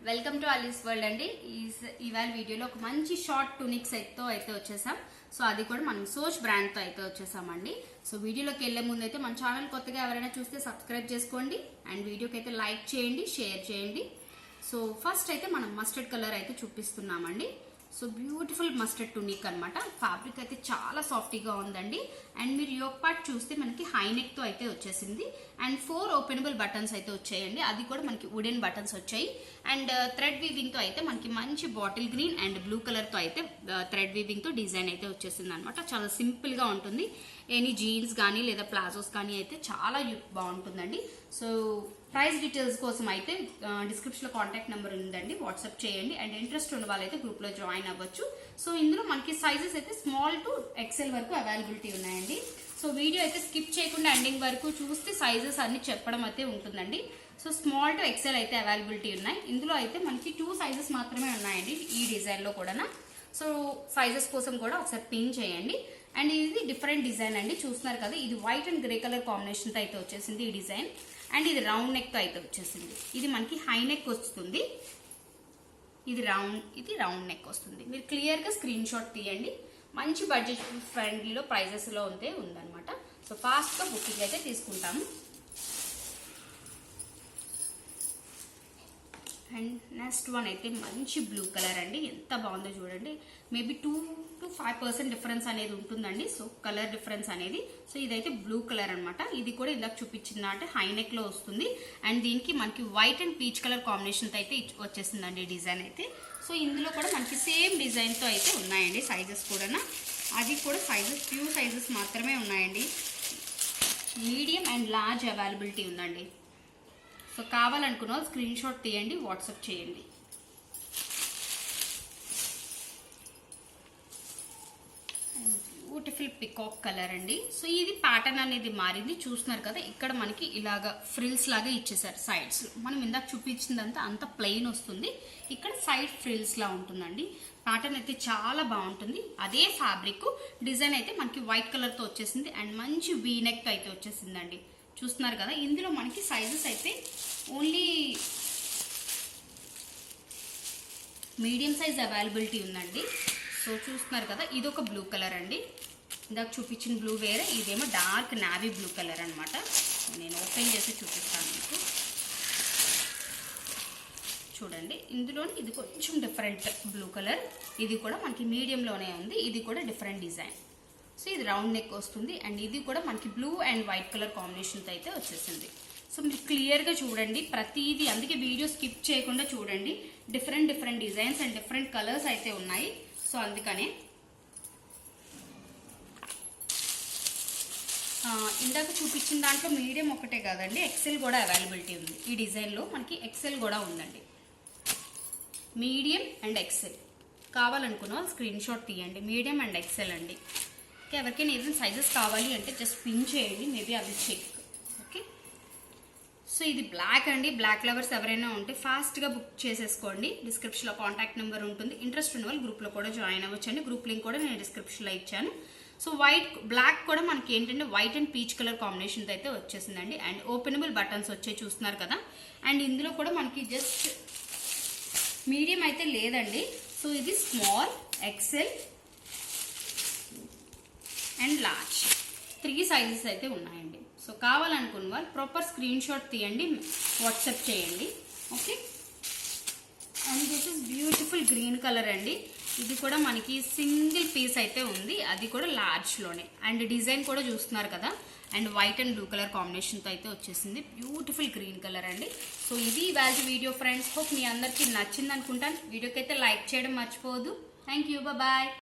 Welcome to Alice world అండి. ఇవాళ వీడియోలో ఒక మంచి షార్ట్ టూనిక్ సెట్ తో అయితే వచ్చేసాం. సో అది కూడా మనం సోచ్ బ్రాండ్ తో అయితే వచ్చేసామండి. సో వీడియోలోకి వెళ్లే ముందు అయితే మన ఛానల్ కొత్తగా ఎవరైనా చూస్తే సబ్స్క్రైబ్ చేసుకోండి అండ్ వీడియోకి అయితే లైక్ చేయండి, షేర్ చేయండి. సో ఫస్ట్ అయితే మనం మస్టర్డ్ కలర్ అయితే చూపిస్తున్నామండి. సో బ్యూటిఫుల్ మస్టర్డ్ టూనిక్ అనమాట. ఫ్యాబ్రిక్ అయితే చాలా సాఫ్టీగా ఉందండి. అండ్ మీరు యోక్ పార్ట్ చూస్తే మనకి హై నెక్ తో అయితే వచ్చేసింది అండ్ 4 ఓపెనబుల్ బటన్స్ అయితే వచ్చాయండి. అది కూడా మనకి వుడెన్ బటన్స్ వచ్చాయి అండ్ థ్రెడ్ వీవింగ్ తో అయితే మనకి మంచి bottle green and blue colour తో అయితే థ్రెడ్ వీవింగ్ తో డిజైన్ అయితే వచ్చేసింది అనమాట. చాలా సింపుల్ గా ఉంటుంది. ఎనీ జీన్స్ కానీ లేదా ప్లాజోస్ కానీ అయితే చాలా బాగుంటుందండి. సో ప్రైస్ డీటెయిల్స్ కోసం అయితే డిస్క్రిప్షన్ లో కాంటాక్ట్ నెంబర్ ఉందండి, వాట్సాప్ చేయండి. అండ్ ఇంట్రెస్ట్ ఉన్న వాళ్ళైతే గ్రూప్ లో జాయిన్ అవ్వచ్చు. సో ఇందులో మనకి సైజెస్ అయితే స్మాల్ టు ఎక్సెల్ వరకు అవైలబిలిటీ ఉన్నాయండి. సో వీడియో అయితే స్కిప్ చేయకుండా ఎండింగ్ వరకు చూస్తే సైజెస్ అన్ని చెప్పడం అయితే ఉంటుందండి. సో స్మాల్ టు ఎక్సెల్ అయితే అవైలబిలిటీ ఉన్నాయి. ఇందులో అయితే మనకి 2 సైజెస్ మాత్రమే ఉన్నాయండి ఈ డిజైన్ లో కూడా. సో సైజెస్ కోసం కూడా ఒకసారి పిన్ చేయండి. అండ్ ఇది డిఫరెంట్ డిజైన్ అండి, చూస్తున్నారు కదా. ఇది white and grey colour combination తో అయితే వచ్చేసింది ఈ డిజైన్. అండ్ ఇది రౌండ్ నెక్ తో అయితే వచ్చేసింది. ఇది మనకి హై నెక్ వస్తుంది, ఇది రౌండ్ నెక్ వస్తుంది. మీరు క్లియర్ గా స్క్రీన్ షాట్ తీయండి. మంచి బడ్జెట్ ఫ్రెండ్లీలో ప్రైజెస్ లో ఉందన్నమాట. సో ఫాస్ట్ గా బుకింగ్ అయితే తీసుకుంటాము. అండ్ నెక్స్ట్ వన్ అయితే మంచి బ్లూ కలర్ అండి. ఎంత బాగుందో చూడండి. మేబీ 2 to 5% డిఫరెన్స్ అనేది ఉంటుందండి. సో కలర్ డిఫరెన్స్ అనేది. సో ఇదైతే బ్లూ కలర్ అనమాట. ఇది కూడా ఇందాక చూపించింది అంటే హై నెక్ లో వస్తుంది. అండ్ దీనికి మనకి white and peach colour combination తో అయితే వచ్చేసిందండి డిజైన్ అయితే. సో ఇందులో కూడా మనకి సేమ్ డిజైన్ తో అయితే ఉన్నాయండి సైజెస్ కూడా. అది కూడా సైజెస్ ఫ్యూ సైజెస్ మాత్రమే ఉన్నాయండి. మీడియం అండ్ లార్జ్ అవైలబిలిటీ ఉందండి. సో కావాలనుకున్న వాళ్ళు స్క్రీన్ షాట్ తీయండి, వాట్సాప్ చేయండి. బ్యూటిఫుల్ పికాక్ కలర్ అండి. సో ఇది ప్యాటర్న్ అనేది మారింది, చూస్తున్నారు కదా. ఇక్కడ మనకి ఇలాగా ఫ్రిల్స్ లాగా ఇచ్చేసారు సైడ్స్. మనం ఇందాక చూపించిందంతా అంత ప్లెయిన్ వస్తుంది, ఇక్కడ సైడ్ ఫ్రిల్స్ లా ఉంటుందండి. ప్యాటర్న్ అయితే చాలా బాగుంటుంది. అదే ఫ్యాబ్రిక్ డిజైన్ అయితే మనకి వైట్ కలర్ తో వచ్చేసింది అండ్ మంచి వీ నెక్ తో అయితే వచ్చేసిందండి. చూస్తున్నారు కదా. ఇందులో మనకి సైజెస్ అయితే ఓన్లీ మీడియం సైజ్ అవైలబిలిటీ ఉందండి. సో చూస్తున్నారు కదా. ఇది ఒక బ్లూ కలర్ అండి. ఇందాక చూపించిన బ్లూ వేరే, ఇదేమో డార్క్ నావీ బ్లూ కలర్ అనమాట. నేను ఓపెన్ చేసి చూపిస్తాను మీకు. చూడండి, ఇందులోనే ఇది కొంచెం డిఫరెంట్ బ్లూ కలర్. ఇది కూడా మనకి మీడియంలోనే ఉంది. ఇది కూడా డిఫరెంట్ డిజైన్. సో ఇది రౌండ్ నెక్ వస్తుంది అండ్ ఇది కూడా మనకి బ్లూ అండ్ వైట్ కలర్ కాంబినేషన్తో అయితే వచ్చేసింది. సో మీరు క్లియర్గా చూడండి ప్రతిదీ, అందుకే వీడియో స్కిప్ చేయకుండా చూడండి. Different designs and different colours అయితే ఉన్నాయి. సో అందుకనే ఇందాక చూపించిన దాంట్లో మీడియం ఒకటే కాదండి, ఎక్సెల్ కూడా అవైలబిలిటీ ఉంది. ఈ డిజైన్లో మనకి ఎక్సెల్ కూడా ఉందండి. మీడియం అండ్ ఎక్సెల్ కావాలనుకున్న స్క్రీన్ షాట్ తీయండి. మీడియం అండ్ ఎక్సెల్ అండి. ఎవరికైనా ఏదైనా సైజెస్ కావాలి అంటే జస్ట్ పిన్ చేయండి, మేబీ అవి చెక్. ఓకే. సో ఇది బ్లాక్ అండి. బ్లాక్ లవర్స్ ఎవరైనా ఉంటే ఫాస్ట్గా బుక్ చేసేసుకోండి. డిస్క్రిప్షన్లో కాంటాక్ట్ నెంబర్ ఉంటుంది. ఇంట్రెస్ట్ ఉన్న వాళ్ళు గ్రూప్లో కూడా జాయిన్ అవ్వచ్చండి. గ్రూప్ లింక్ కూడా నేను డిస్క్రిప్షన్లో ఇచ్చాను. సో బ్లాక్ కూడా మనకి ఏంటంటే వైట్ అండ్ పీచ్ కలర్ కాంబినేషన్తో అయితే వచ్చేసిందండి. అండ్ ఓపెనబుల్ బటన్స్ వచ్చాయి, చూస్తున్నారు కదా. అండ్ ఇందులో కూడా మనకి జస్ట్ మీడియం అయితే లేదండి. సో ఇది small, XL and large 3 sizes అయితే ఉన్నాయండి. సో కావాలనుకున్న వాళ్ళు ప్రాపర్ స్క్రీన్ షాట్ తీయండి, వాట్సాప్ చేయండి. Okay. And this is beautiful green colour అండి. ఇది కూడా మనకి సింగిల్ పీస్ అయితే ఉంది, అది కూడా లార్జ్ లోనే. అండ్ డిజైన్ కూడా చూస్తున్నారు కదా. And white and blue colour కాంబినేషన్తో అయితే వచ్చేసింది. బ్యూటిఫుల్ గ్రీన్ కలర్ అండి. సో ఇది ఇవాళ వీడియో ఫ్రెండ్స్. హోప్ మీ అందరికీ నచ్చింది అనుకుంటాను. వీడియోకి అయితే లైక్ చేయడం మర్చిపోవద్దు. Thank you, bye.